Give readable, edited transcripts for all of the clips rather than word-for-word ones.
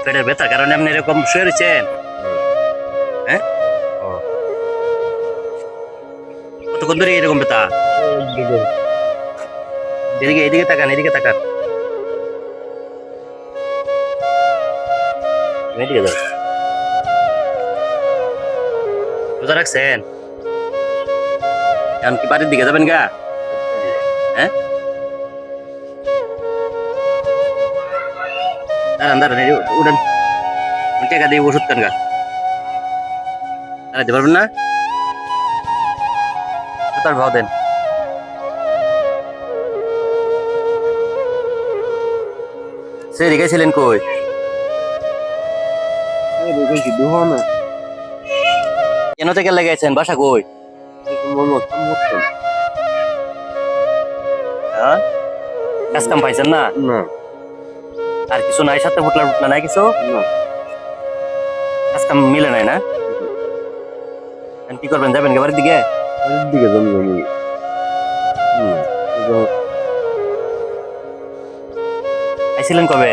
পেটের ব্যথার কারণে আপনি এরকম শুয়ে রয়েছেন? হ্যাঁ, কতক্ষণ ধরে এরকম ব্যথা? এদিকে এদিকে তাকান, এদিকে তাকান, এদিকে যান। রোজা রাখছেন? এখন কি বাড়ির দিকে যাবেন গা? হ্যাঁ, দাঁড়ান দাঁড়ান, উঠেন, টাকা দিয়ে ওষুধ খান গা। দাঁড়াতে পারবেন না? তার ভাও দেন। সে রেখেছিলেন কই? কেন থেকে লাগাইছেন? বাসা কই? হ্যাঁ, কাজ কাম পাইছেন না? আর কিছু নাই সাথে? ফুটলা ফুটলা নাই কিছু? কাজ কাম মিলে নাই না? এখন কি করবেন? যাবেন কে বাড়ির দিকে? আইছিলেন কবে?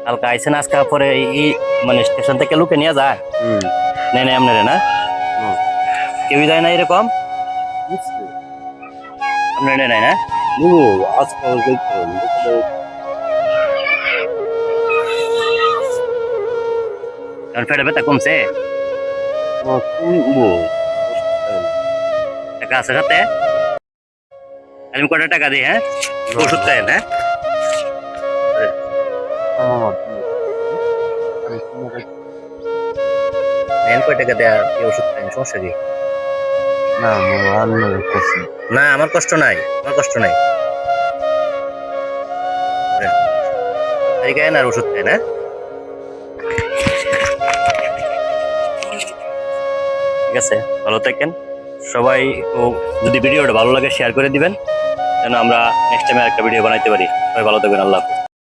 কালকে আইছেন, আজকে পরে এই মানে স্টেশন থেকে লুকে নিয়ে যায়? নেই নাই আপনারে না? কেউই যায় না এরকম? আপনার নেই নাই না? এখন পেটে ব্যথা কমছে? টাকা আছে সাথে? আমি কটা টাকা দিই? হ্যাঁ, ওষুধ খাই না? নেন কয় টাকা দেয়া ওষুধ খাই, সমস্যা কি? না, আমার কষ্ট নাই, আমার কষ্ট নাই। খাই না আর ওষুধ খাই না? ঠিক আছে, ভালো থাকেন সবাই। ও যদি ভিডিওটা ভালো লাগে শেয়ার করে দিবেন, যেন আমরা নেক্সট টাইমে একটা ভিডিও বানাইতে পারি। সবাই ভালো থাকবেন, আল্লাহ হাফেজ।